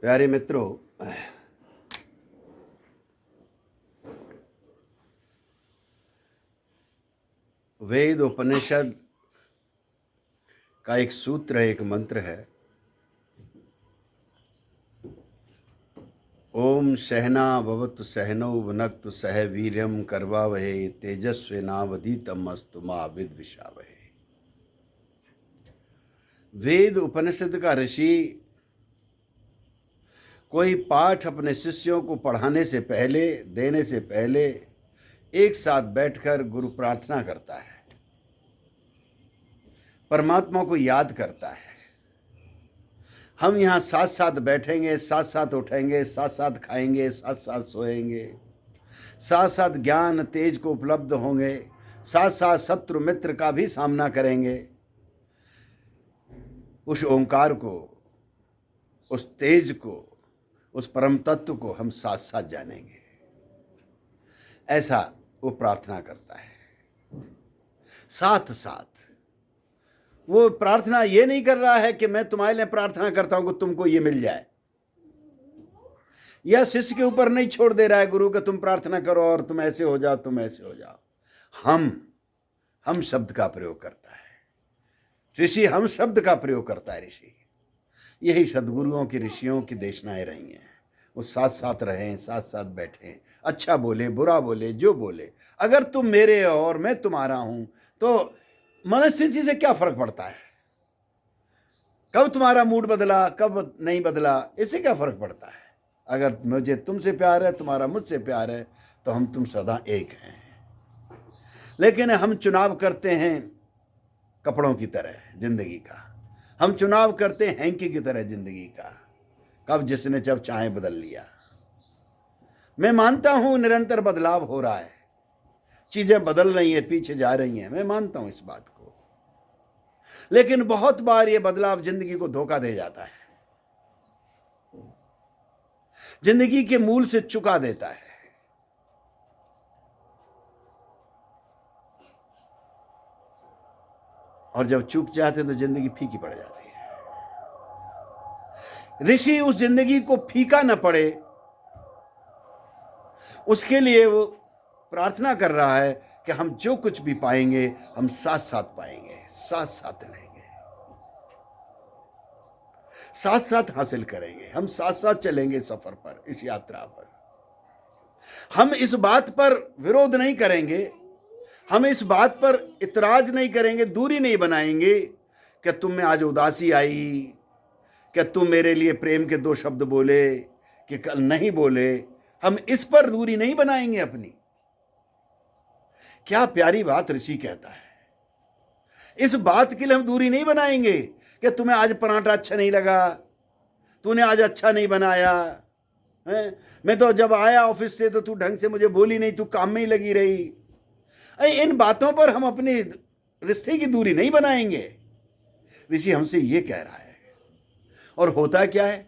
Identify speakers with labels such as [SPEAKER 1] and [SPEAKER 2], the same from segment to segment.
[SPEAKER 1] प्यारे मित्रों, वेद उपनिषद का एक सूत्र है, एक मंत्र है। ओम सहना भवतु सहनौ भुनक्तु सह वीर्यं करवावहै तेजस्विनावधीतमस्तु मा विद्विषावहै। वेद उपनिषद का ऋषि कोई पाठ अपने शिष्यों को पढ़ाने से पहले, देने से पहले एक साथ बैठकर गुरु प्रार्थना करता है, परमात्मा को याद करता है। हम यहाँ साथ साथ बैठेंगे, साथ साथ उठेंगे, साथ साथ खाएंगे, साथ साथ सोएंगे, साथ साथ ज्ञान तेज को उपलब्ध होंगे, साथ साथ शत्रु मित्र का भी सामना करेंगे। उस ओंकार को, उस तेज को, उस परम तत्व को हम साथ साथ जानेंगे, ऐसा वो प्रार्थना करता है। साथ साथ वो प्रार्थना ये नहीं कर रहा है कि मैं तुम्हारे लिए प्रार्थना करता हूं कि तुमको ये मिल जाए, या शिष्य के ऊपर नहीं छोड़ दे रहा है गुरु का तुम प्रार्थना करो और तुम ऐसे हो जाओ, तुम ऐसे हो जाओ। हम शब्द का प्रयोग करता है ऋषि, हम शब्द का प्रयोग करता है ऋषि। यही सदगुरुओं की, ऋषियों की देशनाएं रही हैं। वो साथ साथ रहें, साथ साथ बैठें, अच्छा बोले, बुरा बोले, जो बोले। अगर तुम मेरे हो और मैं तुम्हारा हूं तो मनस्थिति से क्या फर्क पड़ता है? कब तुम्हारा मूड बदला, कब नहीं बदला, इससे क्या फर्क पड़ता है? अगर मुझे तुमसे प्यार है, तुम्हारा मुझसे प्यार है, तो हम तुम सदा एक हैं। लेकिन हम चुनाव करते हैं कपड़ों की तरह जिंदगी का, हम चुनाव करते हैं हैंकी की तरह जिंदगी का। कब जिसने जब चाहे बदल लिया। मैं मानता हूं निरंतर बदलाव हो रहा है, चीजें बदल रही हैं, पीछे जा रही हैं, मैं मानता हूं इस बात को। लेकिन बहुत बार ये बदलाव जिंदगी को धोखा दे जाता है, जिंदगी के मूल से चुका देता है। और जब चूक जाते तो जिंदगी फीकी पड़ जाती है। ऋषि उस जिंदगी को फीका न पड़े, उसके लिए वो प्रार्थना कर रहा है कि हम जो कुछ भी पाएंगे हम साथ साथ पाएंगे, साथ साथ लेंगे, साथ साथ हासिल करेंगे, हम साथ साथ चलेंगे सफर पर, इस यात्रा पर। हम इस बात पर विरोध नहीं करेंगे, हम इस बात पर इतराज नहीं करेंगे, दूरी नहीं बनाएंगे कि तुम में आज उदासी आई, कि तुम मेरे लिए प्रेम के दो शब्द बोले कि कल नहीं बोले। हम इस पर दूरी नहीं बनाएंगे अपनी। क्या प्यारी बात ऋषि कहता है। इस बात के लिए हम दूरी नहीं बनाएंगे कि तुम्हें आज पराठा अच्छा नहीं लगा, तूने आज अच्छा नहीं बनाया है? मैं तो जब आया ऑफिस से तो तू ढंग से मुझे बोली नहीं, तू काम में ही लगी रही। इन बातों पर हम अपने रिश्ते की दूरी नहीं बनाएंगे। ऋषि हमसे ये कह रहा है। और होता क्या है,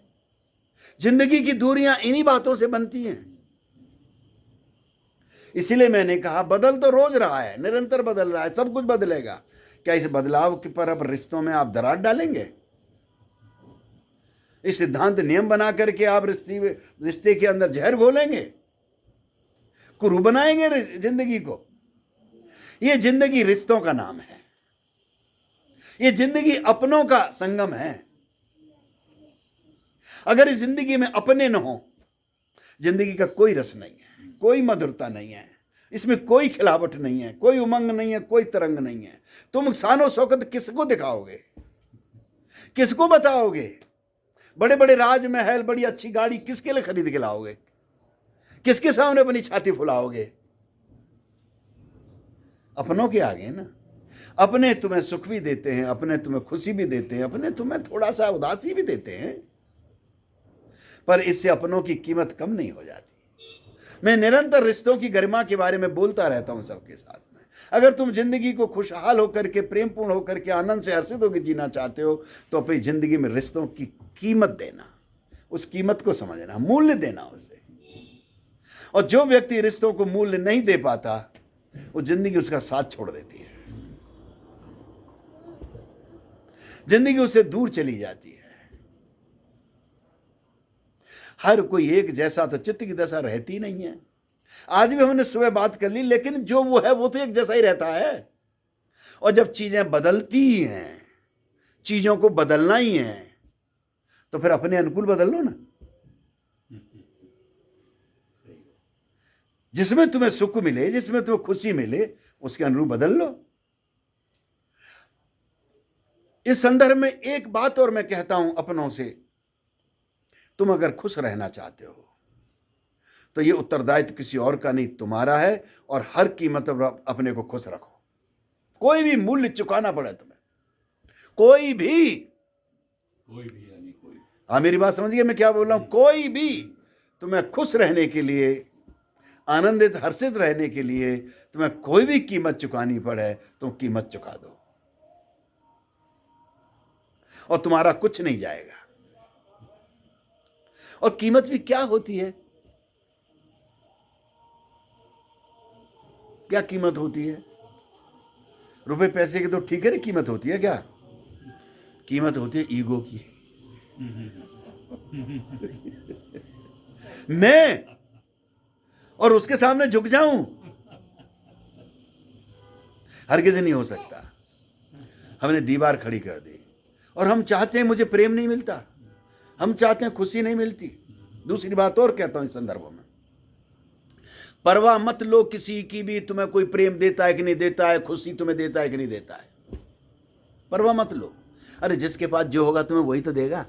[SPEAKER 1] जिंदगी की दूरियां इन्हीं बातों से बनती हैं। इसीलिए मैंने कहा बदल तो रोज रहा है, निरंतर बदल रहा है, सब कुछ बदलेगा। क्या इस बदलाव के पर अब रिश्तों में आप दरार डालेंगे? इस सिद्धांत नियम बना करके आप रिश्ते के अंदर जहर घोलेंगे, कुरु बनाएंगे जिंदगी को? ये जिंदगी रिश्तों का नाम है, ये जिंदगी अपनों का संगम है। अगर इस जिंदगी में अपने न हो, जिंदगी का कोई रस नहीं है, कोई मधुरता नहीं है, इसमें कोई खिलावट नहीं है, कोई उमंग नहीं है, कोई तरंग नहीं है। तुम शानो शौकत किसको दिखाओगे, किसको बताओगे? बड़े बड़े राजमहल, बड़ी अच्छी गाड़ी किसके लिए खरीद के लाओगे? किसके सामने अपनी छाती फुलाओगे? अपनों के आगे ना। अपने तुम्हें सुख भी देते हैं, अपने तुम्हें खुशी भी देते हैं, अपने तुम्हें थोड़ा सा उदासी भी देते हैं, पर इससे अपनों की कीमत कम नहीं हो जाती। मैं निरंतर रिश्तों की गरिमा के बारे में बोलता रहता हूं सबके साथ में। अगर तुम जिंदगी को खुशहाल होकर के, प्रेमपूर्ण होकर के, आनंद से हर्षित होकर जीना चाहते हो तो अपनी जिंदगी में रिश्तों की कीमत देना, उस कीमत को समझना, मूल्य देना उसे। और जो व्यक्ति रिश्तों को मूल्य नहीं दे पाता, वो जिंदगी उसका साथ छोड़ देती है, जिंदगी उससे दूर चली जाती है। हर कोई एक जैसा तो चित्त की दशा रहती नहीं है। आज भी हमने सुबह बात कर ली, लेकिन जो वो है वो तो एक जैसा ही रहता है। और जब चीजें बदलती हैं, चीजों को बदलना ही है, तो फिर अपने अनुकूल बदल लो ना। जिसमें तुम्हें सुख मिले, जिसमें तुम्हें खुशी मिले, उसके अनुरूप बदल लो। इस संदर्भ में एक बात और मैं कहता हूं अपनों से, तुम अगर खुश रहना चाहते हो तो ये उत्तरदायित्व किसी और का नहीं, तुम्हारा है। और हर कीमत पर अपने को खुश रखो। कोई भी मूल्य चुकाना पड़े तुम्हें, कोई भी यानी कोई, हाँ मेरी बात समझिए मैं क्या बोल रहा हूं। कोई भी तुम्हें खुश रहने के लिए, आनंदित हर्षित रहने के लिए तुम्हें कोई भी कीमत चुकानी पड़े, तुम कीमत चुका दो और तुम्हारा कुछ नहीं जाएगा। और कीमत भी क्या होती है? क्या कीमत होती है? रुपए पैसे की तो ठीक है, कीमत होती है क्या? कीमत होती है ईगो की। मैं और उसके सामने झुक जाऊं, हरगिज़ नहीं हो सकता। हमने दीवार खड़ी कर दी और हम चाहते हैं मुझे प्रेम नहीं मिलता, हम चाहते हैं खुशी नहीं मिलती। दूसरी बात और कहता हूं इस संदर्भ में, परवाह मत लो किसी की भी, तुम्हें कोई प्रेम देता है कि नहीं देता है, खुशी तुम्हें देता है कि नहीं देता है, परवाह मत लो। अरे जिसके पास जो होगा तुम्हें वही तो देगा।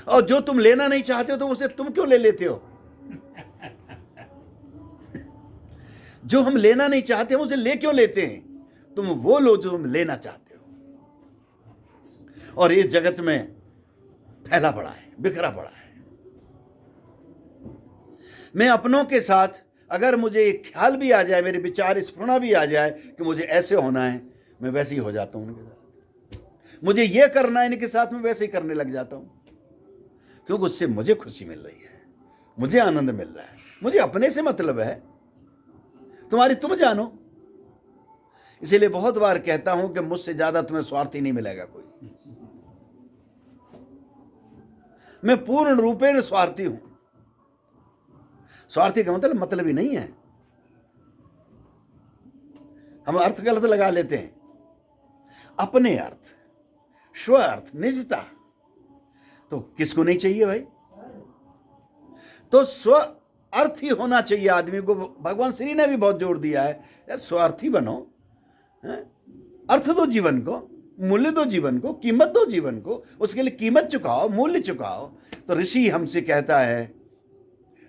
[SPEAKER 1] और जो तुम लेना नहीं चाहते हो तो उसे तुम क्यों ले लेते हो? जो हम लेना नहीं चाहते हम उसे ले क्यों लेते हैं? तुम वो लो जो तुम लेना चाहते हो। और इस जगत में फैला पड़ा है, बिखरा पड़ा है। मैं अपनों के साथ अगर मुझे एक ख्याल भी आ जाए, मेरे विचार स्फुरना भी आ जाए कि मुझे ऐसे होना है, मैं वैसे ही हो जाता हूं उनके साथ। मुझे ये करना है इनके साथ, मैं वैसे ही करने लग जाता हूं, क्योंकि उससे मुझे खुशी मिल रही है, मुझे आनंद मिल रहा है। मुझे अपने से मतलब है, तुम्हारी तुम जानो। इसीलिए बहुत बार कहता हूं कि मुझसे ज्यादा तुम्हें स्वार्थी नहीं मिलेगा कोई। मैं पूर्ण रूपेण स्वार्थी हूं। स्वार्थी का मतलब ही नहीं है। हम अर्थ गलत लगा लेते हैं। अपने अर्थ, स्व अर्थ, निजता तो किसको नहीं चाहिए भाई? तो स्व अर्थ ही होना चाहिए आदमी को। भगवान श्री ने भी बहुत जोर दिया है, यार स्वार्थी बनो, अर्थ दो जीवन को, मूल्य दो जीवन को, कीमत दो जीवन को, उसके लिए कीमत चुकाओ, मूल्य चुकाओ। तो ऋषि हमसे कहता है,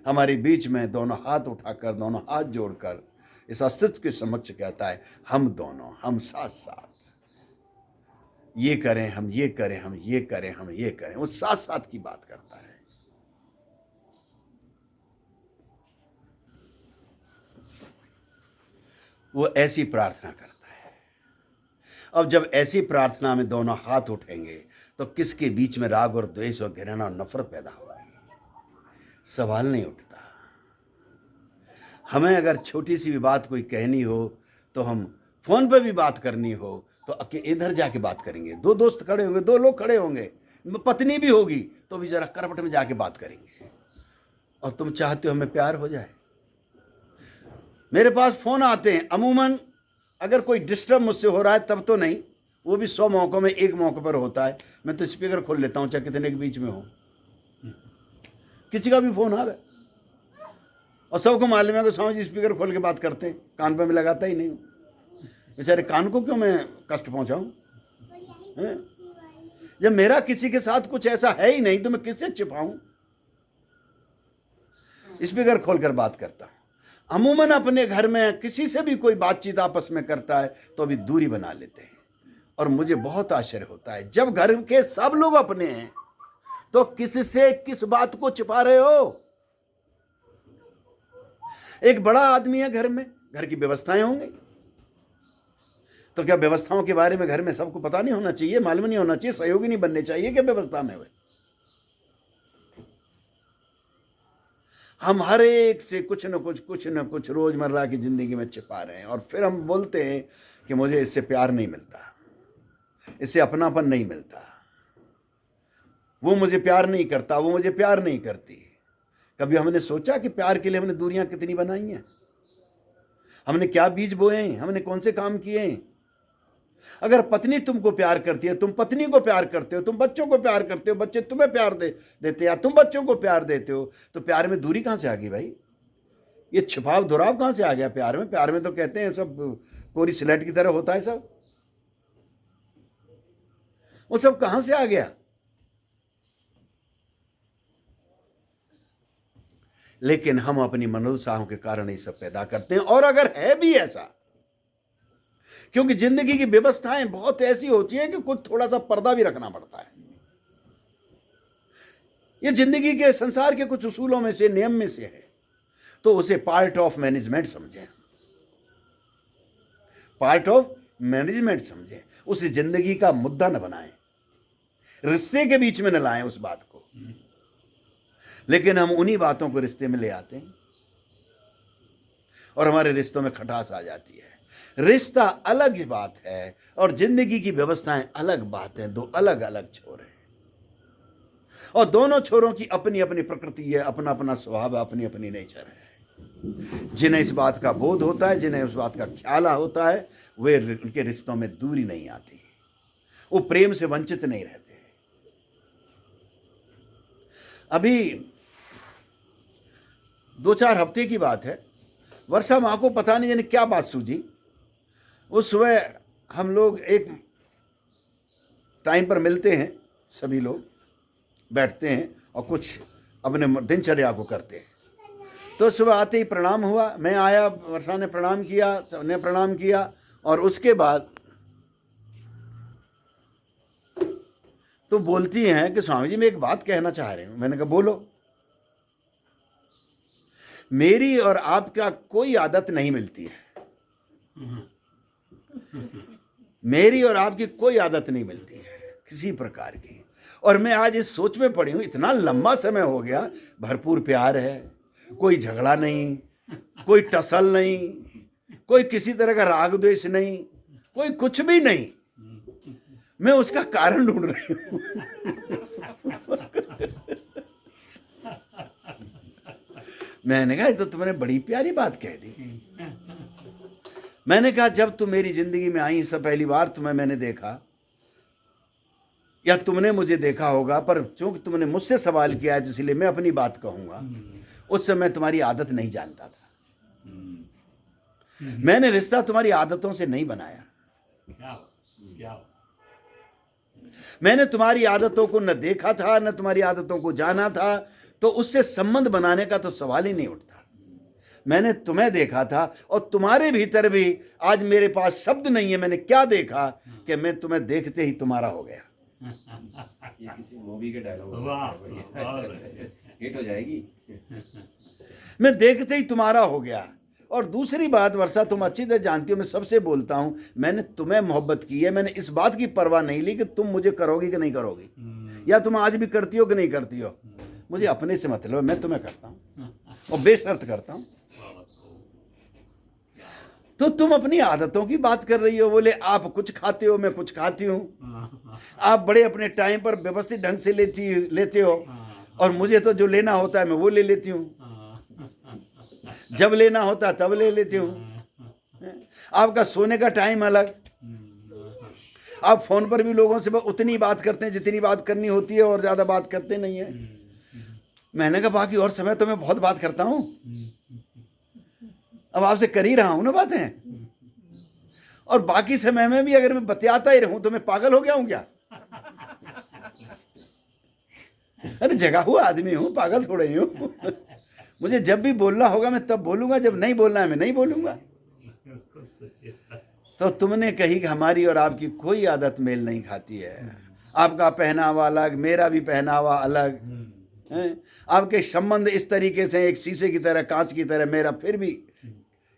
[SPEAKER 1] हमारे बीच में दोनों हाथ उठाकर, दोनों हाथ जोड़कर इस अस्तित्व के समक्ष कहता है, हम दोनों, हम साथ साथ ये करें, हम ये करें, हम ये करें, हम ये करें। वो साथ साथ की बात करता है। वो ऐसी प्रार्थना करता है। अब जब ऐसी प्रार्थना में दोनों हाथ उठेंगे तो किसके बीच में राग और द्वेष और घृणा और नफरत पैदा होगी? सवाल नहीं उठता। हमें अगर छोटी सी भी बात कोई कहनी हो तो हम फोन पे भी बात करनी हो तो इधर जाके बात करेंगे। दो दोस्त खड़े होंगे, दो लोग खड़े होंगे, पत्नी भी होगी तो भी जरा करवट में जाके बात करेंगे। और तुम चाहते हो हमें प्यार हो जाए? मेरे पास फोन आते हैं अमूमन, अगर कोई डिस्टर्ब मुझसे हो रहा है तब तो नहीं, वो भी 100 मौकों में एक मौके पर होता है। मैं तो स्पीकर खोल लेता हूँ, चाहे कितने के बीच में हो, किसी का भी फोन आवे। और सबको मालूम है कि स्वामी जी स्पीकर खोल के बात करते हैं, कान पे मैं लगाता ही नहीं हूँ। बेचारे कान को क्यों मैं कष्ट पहुंचाऊं? जब मेरा किसी के साथ कुछ ऐसा है ही नहीं तो मैं किससे छिपाऊं? स्पीकर खोलकर बात करता हूं। अमूमन अपने घर में किसी से भी कोई बातचीत आपस में करता है तो अभी दूरी बना लेते हैं। और मुझे बहुत आश्चर्य होता है, जब घर के सब लोग अपने हैं तो किससे किस बात को छिपा रहे हो? एक बड़ा आदमी है घर में, घर की व्यवस्थाएं होंगी, तो क्या व्यवस्थाओं के बारे में घर में सबको पता नहीं होना चाहिए, मालूम नहीं होना चाहिए, सहयोगी नहीं बनने चाहिए क्या व्यवस्था में? हुए हम हर एक से कुछ न कुछ रोजमर्रा की जिंदगी में छिपा रहे हैं। और फिर हम बोलते हैं कि मुझे इससे प्यार नहीं मिलता, इससे अपनापन नहीं मिलता। वो मुझे प्यार नहीं करता, वो मुझे प्यार नहीं करती। कभी हमने सोचा कि प्यार के लिए हमने दूरियां कितनी बनाई हैं? हमने क्या बीज बोए हैं? हमने कौन से काम किए हैं? अगर पत्नी तुमको प्यार करती है, तुम पत्नी को प्यार करते हो, तुम बच्चों को प्यार करते हो, बच्चे तुम्हें प्यार देते या तुम बच्चों को प्यार देते हो, तो प्यार में दूरी कहां से आ गई भाई? ये छुपाव दुराव कहां से आ गया प्यार में? प्यार में तो कहते हैं सब कोरी स्लेट की तरह होता है सब। वो सब कहां से आ गया? लेकिन हम अपनी मनोदशाओं के कारण ये सब पैदा करते हैं। और अगर है भी ऐसा, क्योंकि जिंदगी की व्यवस्थाएं बहुत ऐसी होती हैं कि कुछ थोड़ा सा पर्दा भी रखना पड़ता है। ये जिंदगी के संसार के कुछ उसूलों में से, नियम में से है, तो उसे पार्ट ऑफ मैनेजमेंट समझें, पार्ट ऑफ मैनेजमेंट समझें। उसे जिंदगी का मुद्दा न बनाएं, रिश्ते के बीच में न लाएं उस बात को। लेकिन हम उन्हीं बातों को रिश्ते में ले आते हैं और हमारे रिश्तों में खटास आ जाती है। रिश्ता अलग ही बात है और जिंदगी की व्यवस्थाएं अलग बात है। दो अलग अलग छोर हैं और दोनों छोरों की अपनी अपनी प्रकृति है, अपना अपना स्वभाव है, अपनी अपनी नेचर है। जिन्हें इस बात का बोध होता है, जिन्हें इस बात का ख्याल होता है, वे उनके रिश्तों में दूरी नहीं आती, वो प्रेम से वंचित नहीं रहते। अभी 2-4 हफ्ते की बात है, वर्षा माँ को पता नहीं जाने क्या बात सूझी। उस सुबह हम लोग एक टाइम पर मिलते हैं, सभी लोग बैठते हैं और कुछ अपने दिनचर्या को करते हैं। तो सुबह आते ही प्रणाम हुआ, मैं आया, वर्षा ने प्रणाम किया, सबने प्रणाम किया और उसके बाद तो बोलती हैं कि स्वामी जी मैं एक बात कहना चाह रही हूं। मैंने कहा बोलो। मेरी और आपका कोई आदत नहीं मिलती है, मेरी और आपकी कोई आदत नहीं मिलती है किसी प्रकार की। और मैं आज इस सोच में पड़ी हूं, इतना लंबा समय हो गया, भरपूर प्यार है, कोई झगड़ा नहीं, कोई टसल नहीं, कोई किसी तरह का राग द्वेष नहीं, कोई कुछ भी नहीं। मैं उसका कारण ढूंढ रही हूं। मैंने कहा तो तुमने बड़ी प्यारी बात कह दी। मैंने कहा जब तुम मेरी जिंदगी में आई सब पहली बार तुम्हें मैंने देखा, या तुमने मुझे देखा होगा, पर चूंकि तुमने मुझसे सवाल किया है तो इसलिए मैं अपनी बात कहूंगा। उस समय तुम्हारी आदत नहीं जानता था, मैंने रिश्ता तुम्हारी आदतों से नहीं बनाया। मैंने तुम्हारी आदतों को न देखा था, न तुम्हारी आदतों को जाना था, तो उससे संबंध बनाने का तो सवाल ही नहीं उठता। मैंने तुम्हें देखा था और तुम्हारे भीतर भी आज मेरे पास शब्द नहीं है। मैंने क्या देखा कि मैं तुम्हें देखते ही तुम्हारा हो गया।
[SPEAKER 2] ये किसी मूवी के डायलॉग हिट हो जाएगी।
[SPEAKER 1] मैं देखते ही तुम्हारा हो गया। और दूसरी बात वर्षा, तुम अच्छी तरह जानती हो, मैं सबसे बोलता हूं, मैंने तुम्हें मोहब्बत की है। मैंने इस बात की परवाह नहीं ली कि तुम मुझे करोगी कि नहीं करोगी, या तुम आज भी करती हो कि नहीं करती हो। मुझे अपने से मतलब है, मैं तुम्हें करता हूं और बेशर्त करता हूं। तो तुम अपनी आदतों की बात कर रही हो, बोले आप कुछ खाते हो, मैं कुछ खाती हूं। आप बड़े अपने टाइम पर व्यवस्थित ढंग से लेते हो और मुझे तो जो लेना होता है मैं वो ले लेती हूं, जब लेना होता है तब ले लेती हूं। आपका सोने का टाइम अलग, आप फोन पर भी लोगों से उतनी बात करते हैं जितनी बात करनी होती है और ज्यादा बात करते नहीं है। मैंने कहा बाकी और समय तो मैं बहुत बात करता हूं, अब आपसे कर ही रहा हूं ना बातें, और बाकी समय में भी अगर मैं बतियाता ही रहूं तो मैं पागल हो गया हूं क्या? अरे जगा हुआ आदमी हूं, पागल थोड़े ही हूं। मुझे जब भी बोलना होगा मैं तब बोलूंगा, जब नहीं बोलना है मैं नहीं बोलूंगा। तो तुमने कही कि हमारी और आपकी कोई आदत मेल नहीं खाती है। आपका पहनावा अलग, मेरा भी पहनावा अलग है। आपके संबंध इस तरीके से एक शीशे की तरह, कांच की तरह, मेरा फिर भी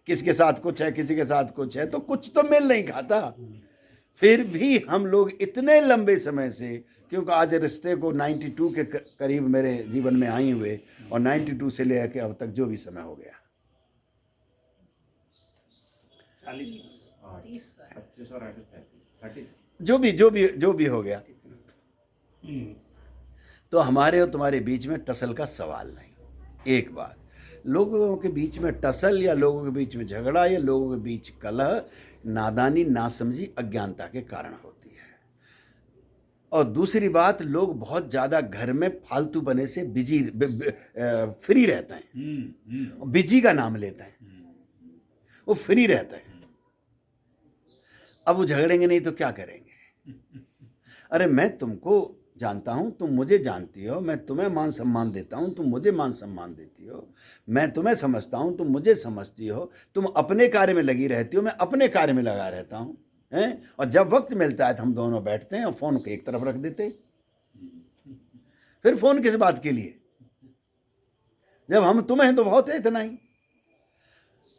[SPEAKER 1] किसी के साथ कुछ है, किसी के साथ कुछ है, तो कुछ तो मेल नहीं खाता। फिर भी हम लोग इतने लंबे समय से, क्योंकि आज रिश्ते को 92 के करीब मेरे जीवन में आई हुए, और 92 से लेकर अब तक जो भी समय हो गया,
[SPEAKER 2] 25 और 30
[SPEAKER 1] जो भी हो गया, तो हमारे और तुम्हारे बीच में टसल का सवाल नहीं। एक बात, लोगों के बीच में टसल या लोगों के बीच में झगड़ा या लोगों के बीच कलह नादानी, नासमझी, अज्ञानता के कारण होती है। और दूसरी बात, लोग बहुत ज़्यादा घर में फालतू बने से बिजी फ्री रहते हैं। बिजी का नाम लेते हैं, वो फ्री रहते हैं। अब वो झगड़ेंगे नहीं तो क्या करेंगे? अरे मैं तुमको जानता हूं, तुम मुझे जानती हो, मैं तुम्हें मान सम्मान देता हूं, तुम मुझे मान सम्मान देती हो, मैं तुम्हें समझता हूं, तुम मुझे समझती हो, तुम अपने कार्य में लगी रहती हो, मैं अपने कार्य में लगा रहता हूं, हैं? और जब वक्त मिलता है तो हम दोनों बैठते हैं और फोन को एक तरफ रख देते हैं। फिर फोन किस बात के लिए? जब हम तुम्हें तो बहुत है, इतना ही।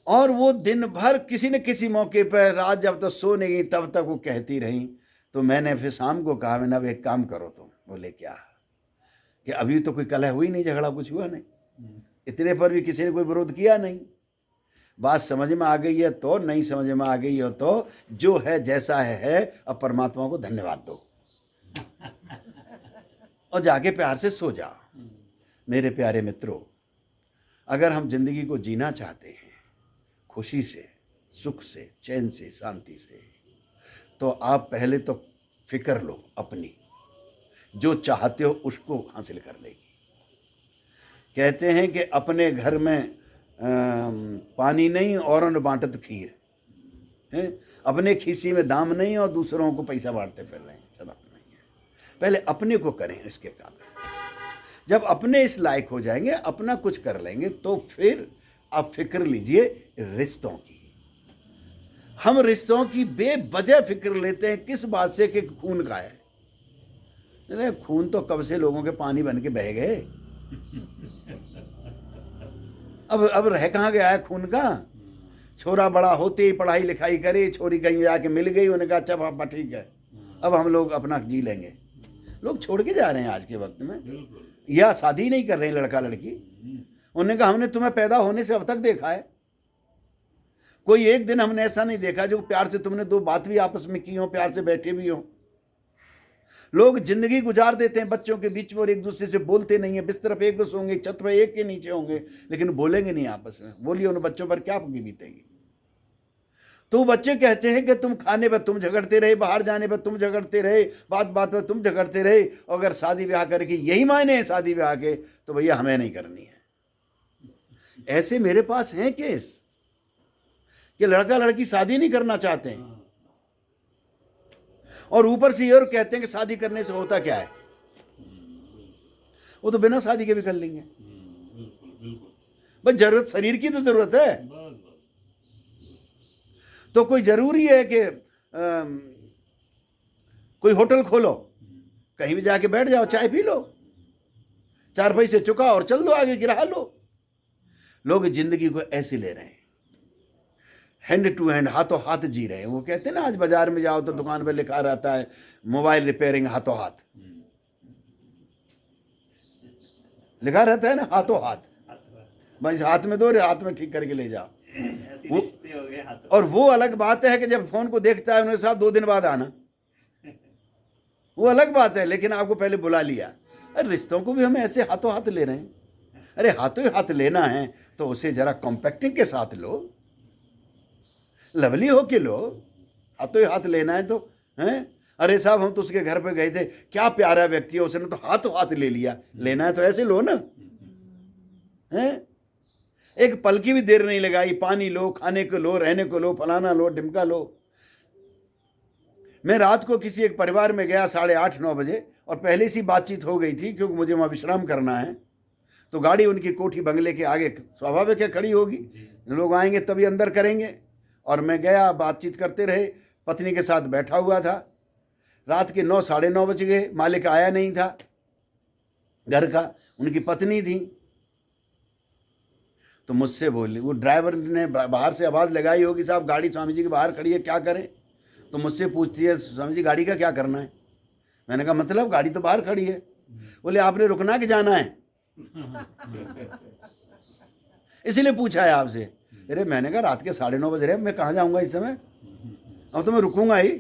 [SPEAKER 1] और वो दिन भर किसी न किसी मौके पर, रात जब तक सो नहीं गई तब तक वो कहती रही। तो मैंने फिर शाम को कहा, मैंने अब एक काम करो तुम। बोले क्या? कि अभी तो कोई कलह हुई नहीं, झगड़ा कुछ हुआ नहीं, इतने पर भी किसी ने कोई विरोध किया नहीं। बात समझ में आ गई है तो, नहीं समझ में आ गई हो तो जो है जैसा है, अब परमात्मा को धन्यवाद दो और जाके प्यार से सो जाओ। मेरे प्यारे मित्रों, अगर हम जिंदगी को जीना चाहते हैं खुशी से, सुख से, चैन से, शांति से, तो आप पहले तो फिक्र लो अपनी, जो चाहते हो उसको हासिल कर लेगी। कहते हैं कि अपने घर में पानी नहीं औरों ने बांटत खीर है, अपने खीसी में दाम नहीं और दूसरों को पैसा बांटते फिर रहे हैं, चला नहीं है। पहले अपने को करें इसके काबिल। जब अपने इस लायक हो जाएंगे, अपना कुछ कर लेंगे, तो फिर आप फिक्र लीजिए रिश्तों की। हम रिश्तों की बेवजह फिक्र लेते हैं, किस बात से? कि खून का है। नहीं, खून तो कब से लोगों के पानी बन के बह गए। अब रह कहाँ गया है खून का? छोरा बड़ा होते ही पढ़ाई लिखाई करे, छोरी कहीं जाके मिल गई, उन्होंने कहा अच्छा पापा ठीक है, अब हम लोग अपना जी लेंगे। लोग छोड़ के जा रहे हैं आज के वक्त में, या शादी नहीं कर रहे हैं लड़का लड़की। उन्होंने कहा हमने तुम्हें पैदा होने से अब तक देखा है, कोई एक दिन हमने ऐसा नहीं देखा जो प्यार से तुमने दो बात भी आपस में की हो, प्यार से बैठे भी हो। लोग जिंदगी गुजार देते हैं बच्चों के बीच में और एक दूसरे से बोलते नहीं है। बिस्तर पे एक बस होंगे, छत पे एक के नीचे होंगे, लेकिन बोलेंगे नहीं आपस में। बोलिए उन बच्चों पर क्या बीतेगी? तो बच्चे कहते हैं कि तुम खाने पर तुम झगड़ते रहे, बाहर जाने पर तुम झगड़ते रहे, बात बात पर तुम झगड़ते रहे, और अगर शादी ब्याह करके यही मायने हैं शादी ब्याह के, तो भैया हमें नहीं करनी है। ऐसे मेरे पास हैं केस कि लड़का लड़की शादी नहीं करना चाहते हैं, और ऊपर से ये और कहते हैं कि शादी करने से होता क्या है, वो तो बिना शादी के भी कर लेंगे। बस जरूरत शरीर की तो जरूरत है, तो कोई जरूरी है कि कोई होटल खोलो, कहीं भी जाके बैठ जाओ, चाय पी लो, 4 पैसे चुका और चल दो आगे, गिरा लो। लोग जिंदगी को ऐसे ले रहे हैं, हैंड टू हैंड, हाथों हाथ जी रहे हैं। वो कहते हैं ना, आज बाजार में जाओ तो दुकान पर लिखा रहता है मोबाइल रिपेयरिंग हाथों हाथ, लिखा रहता है ना, हाथों हाथ। बस हाथ में दो, हाथ में ठीक करके ले जाओ। और वो अलग बात है कि जब फोन को देखता है उन्हें साहब 2 दिन बाद आना, वो अलग बात है, लेकिन आपको पहले बुला लिया। अरे रिश्तों को भी हम ऐसे हाथों हाथ ले रहे हैं। अरे हाथों ही हाथ लेना है तो उसे जरा कॉम्पैक्टिंग के साथ लो, लवली हो के लो। हाथों ही हाथ लेना है तो हैं? अरे साहब हम तो उसके घर पे गए थे, क्या प्यारा व्यक्ति है, उसने तो हाथों हाथ ले लिया। लेना है तो ऐसे लो ना, हैं? एक पल की भी देर नहीं लगाई, पानी लो, खाने को लो, रहने को लो, फलाना लो, ढिमका लो। मैं रात को किसी एक परिवार में गया 8:30-9 बजे, और पहले से बातचीत हो गई थी क्योंकि मुझे वहाँ विश्राम करना है। तो गाड़ी उनकी कोठी बंगले के आगे स्वाभाविक है खड़ी होगी, लोग आएंगे तभी अंदर करेंगे। और मैं गया, बातचीत करते रहे, पत्नी के साथ बैठा हुआ था। रात के 9-9:30 बज गए, मालिक आया नहीं था घर का, उनकी पत्नी थी। तो मुझसे बोली, वो ड्राइवर ने बाहर से आवाज़ लगाई होगी, साहब गाड़ी स्वामी जी के बाहर खड़ी है, क्या करें? तो मुझसे पूछती है, स्वामी जी गाड़ी का क्या करना है? मैंने कहा मतलब गाड़ी तो बाहर खड़ी है। बोले आपने रुकना कि जाना है? इसीलिए पूछा है आपसे। अरे मैंने कहा रात के 9:30 बज रहे, मैं कहाँ जाऊँगा इस समय, अब तो मैं रुकूंगा ही।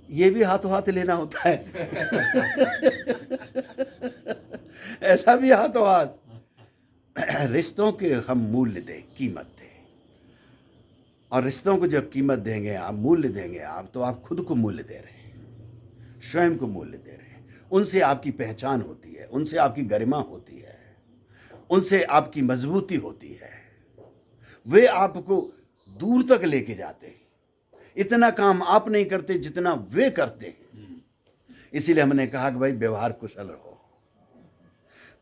[SPEAKER 1] ये भी हाथों हाथ लेना होता है। ऐसा भी हाथों हाथ। रिश्तों के हम मूल्य दें, कीमत दें, और रिश्तों को जब कीमत देंगे आप, मूल्य देंगे आप, तो आप खुद को मूल्य दे रहे हैं, स्वयं को मूल्य दे रहे हैं। उनसे आपकी पहचान होती है, उनसे आपकी गरिमा होती है, उनसे आपकी मजबूती होती है। वे आपको दूर तक लेके जाते हैं। इतना काम आप नहीं करते जितना वे करते हैं। इसीलिए हमने कहा कि भाई व्यवहार कुशल रहो।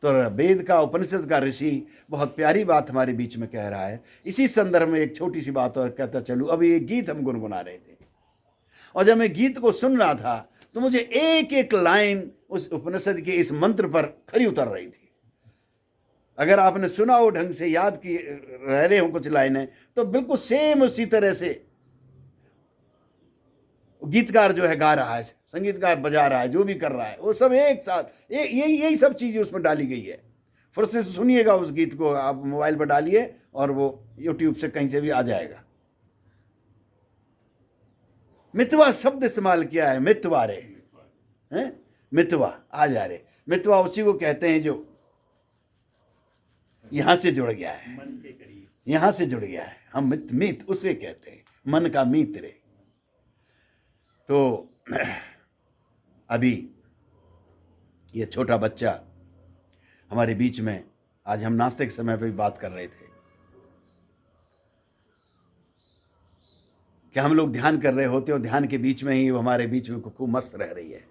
[SPEAKER 1] तो वेद का, उपनिषद का ऋषि बहुत प्यारी बात हमारे बीच में कह रहा है। इसी संदर्भ में एक छोटी सी बात और कहता चलूं। अभी एक गीत हम गुनगुना रहे थे, और जब मैं गीत को सुन रहा था तो मुझे एक एक लाइन उस उपनिषद के इस मंत्र पर खरी उतर रही थी। अगर आपने सुना हो, ढंग से याद की रह रहे हो कुछ लाइनें, तो बिल्कुल सेम उसी तरह से गीतकार जो है गा रहा है, संगीतकार बजा रहा है, जो भी कर रहा है, वो सब एक साथ यही सब चीजें उसमें डाली गई है। फुर्सत से सुनिएगा उस गीत को, आप मोबाइल पर डालिए और वो यूट्यूब से कहीं से भी आ जाएगा। मितवा शब्द इस्तेमाल किया है, मितवा रे, हैं, मितवा आ जा रे। मितवा उसी को कहते हैं जो यहां से जुड़ गया है,
[SPEAKER 3] मन के करीब,
[SPEAKER 1] यहां से जुड़ गया है। हम मीत उसे कहते हैं, मन का मीत रे। तो अभी ये छोटा बच्चा हमारे बीच में, आज हम नाश्ते के समय पे भी बात कर रहे थे कि हम लोग ध्यान कर रहे होते और ध्यान के बीच में ही वो हमारे बीच में खूब मस्त रह रही है।